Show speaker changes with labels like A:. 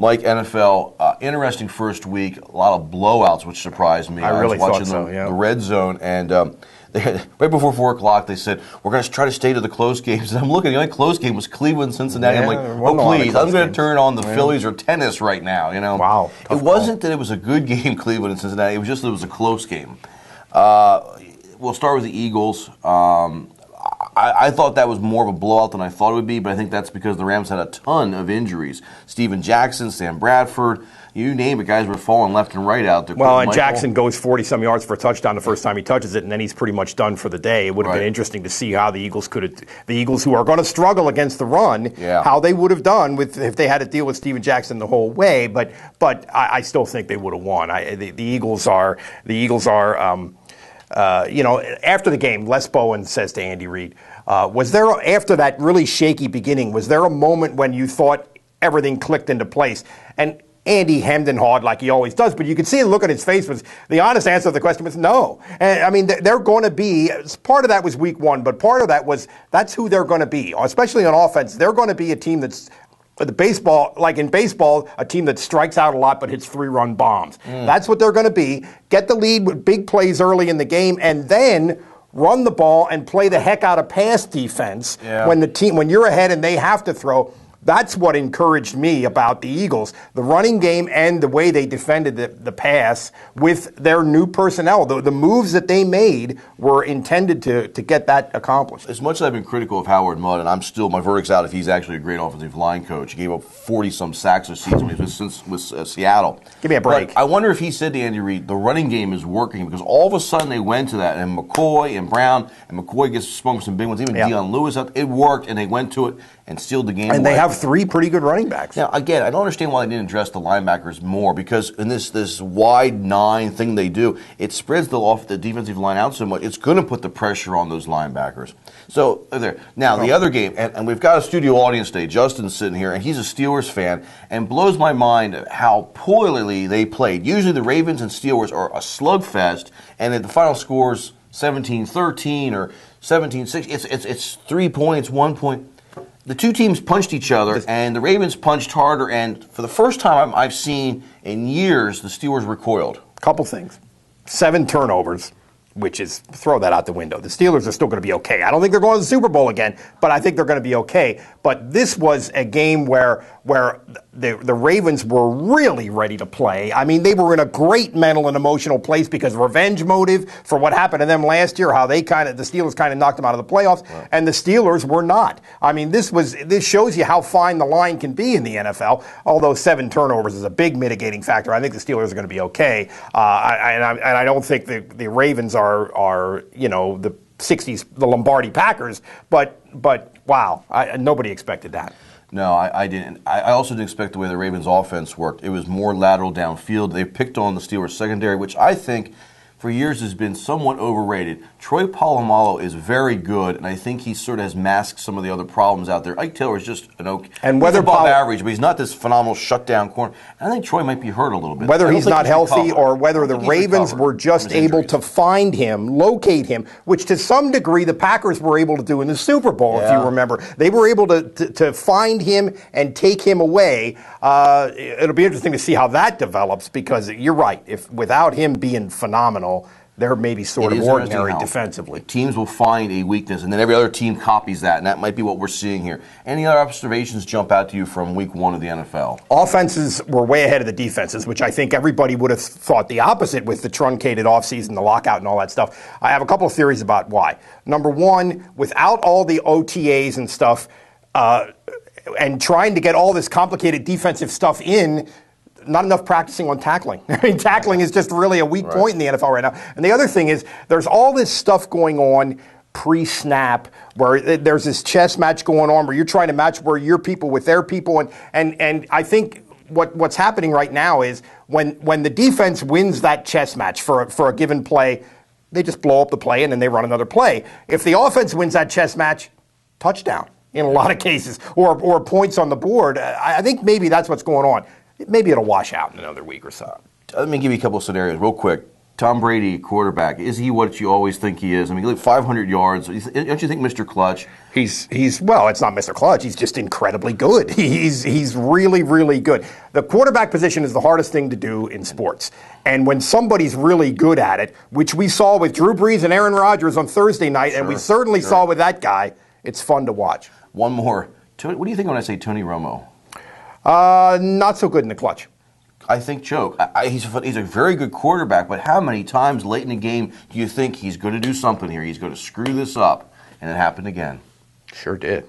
A: Mike, NFL, interesting first week. A lot of blowouts, which surprised me.
B: I really
A: was watching
B: thought so, yeah.
A: the red zone, and right before 4 o'clock, they said, we're going to try to stay to the close games. And I'm looking, the only close game was Cleveland-Cincinnati.
B: Yeah,
A: I'm like, please, I'm going to turn on the Phillies or tennis right now. You know?
B: Wow.
A: It wasn't that it was a good game, Cleveland and Cincinnati. It was just that it was a close game. We'll start with the Eagles. I thought that was more of a blowout than I thought it would be, but I think that's because the Rams had a ton of injuries. Steven Jackson, Sam Bradford, you name it, guys were falling left and right out there.
B: Well, and Jackson goes 40-some yards for a touchdown the first time he touches it, and then he's pretty much done for the day. It would have been interesting to see how the Eagles who are going to struggle against the run, how they would have done if they had to deal with Steven Jackson the whole way. But I still think they would have won. The Eagles are. After the game, Les Bowen says to Andy Reid, was there, after that really shaky beginning, was there a moment when you thought everything clicked into place? And Andy hemmed and hawed like he always does, but you could see the look on his face was, the honest answer to the question was no. And I mean, they're going to be, part of that was week one, but part of that was, that's who they're going to be, especially on offense. They're going to be a team that's, like in baseball, a team that strikes out a lot but hits 3-run bombs. That's what they're going to be. Get the lead with big plays early in the game, and then run the ball and play the heck out of pass defense when you're ahead and they have to throw. That's what encouraged me about the Eagles, the running game and the way they defended the pass with their new personnel. The moves that they made were intended to get that accomplished.
A: As much as I've been critical of Howard Mudd, and I'm still, my verdict's out if he's actually a great offensive line coach. He gave up 40-some sacks this season with Seattle.
B: Give me a break.
A: But I wonder if he said to Andy Reid, the running game is working, because all of a sudden they went to that, and McCoy and Brown, and McCoy gets spun with some big ones, even Deion Lewis, it worked, and they went to it and sealed the game.
B: And they have 3 pretty good running backs.
A: Now, again, I don't understand why they didn't address the linebackers more, because in this wide 9 thing they do, it spreads the defensive line out so much, it's going to put the pressure on those linebackers. So, there. Now, the other game, and we've got a studio audience today. Justin's sitting here, and he's a Steelers fan, and blows my mind how poorly they played. Usually the Ravens and Steelers are a slugfest, and the final score's 17-13 or 17-6. It's 3 points, 1 point. The two teams punched each other, and the Ravens punched harder, and for the first time I've seen in years, the Steelers recoiled.
B: Couple things. 7 turnovers, which is, throw that out the window. The Steelers are still going to be okay. I don't think they're going to the Super Bowl again, but I think they're going to be okay. But this was a game where the Ravens were really ready to play. I mean, they were in a great mental and emotional place because revenge motive for what happened to them last year, how the Steelers kind of knocked them out of the playoffs, and the Steelers were not. I mean, this shows you how fine the line can be in the NFL, although 7 turnovers is a big mitigating factor. I think the Steelers are going to be okay, and I don't think the Ravens are the 60s, the Lombardi Packers, but wow, nobody expected that.
A: No, I didn't. I also didn't expect the way the Ravens' offense worked. It was more lateral downfield. They picked on the Steelers' secondary, which I think for years has been somewhat overrated. Troy Polamalu is very good, and I think he sort of has masked some of the other problems out there. Ike Taylor is just an okay,
B: and whether
A: he's above average, but he's not this phenomenal shutdown corner. I think Troy might be hurt a little bit.
B: Whether he's not healthy or whether the Ravens were just able to find him, locate him, which to some degree the Packers were able to do in the Super Bowl, if you remember. They were able to find him and take him away. It'll be interesting to see how that develops, because you're right. If without him being phenomenal, they're maybe sort of ordinary defensively.
A: Teams will find a weakness, and then every other team copies that, and that might be what we're seeing here. Any other observations jump out to you from week 1 of the NFL?
B: Offenses were way ahead of the defenses, which I think everybody would have thought the opposite with the truncated offseason, the lockout, and all that stuff. I have a couple of theories about why. Number one, without all the OTAs and stuff, and trying to get all this complicated defensive stuff in, not enough practicing on tackling. I mean, tackling is just really a weak point in the NFL right now. And the other thing is, there's all this stuff going on pre-snap where there's this chess match going on where you're trying to match where your people with their people. And I think what's happening right now is when the defense wins that chess match for a given play, they just blow up the play and then they run another play. If the offense wins that chess match, touchdown in a lot of cases, or points on the board. I think maybe that's what's going on. Maybe it'll wash out in another week or so.
A: Let me give you a couple of scenarios real quick. Tom Brady, quarterback, is he what you always think he is? I mean, 500 yards. Don't you think Mr. Clutch?
B: He's well, it's not Mr. Clutch. He's just incredibly good. He's really, really good. The quarterback position is the hardest thing to do in sports. And when somebody's really good at it, which we saw with Drew Brees and Aaron Rodgers on Thursday night, and we certainly saw with that guy, it's fun to watch.
A: One more. What do you think when I say Tony Romo?
B: Not so good in the clutch.
A: I think choke. He's a very good quarterback, but how many times late in the game do you think he's going to do something here? He's going to screw this up, and it happened again.
B: Sure did.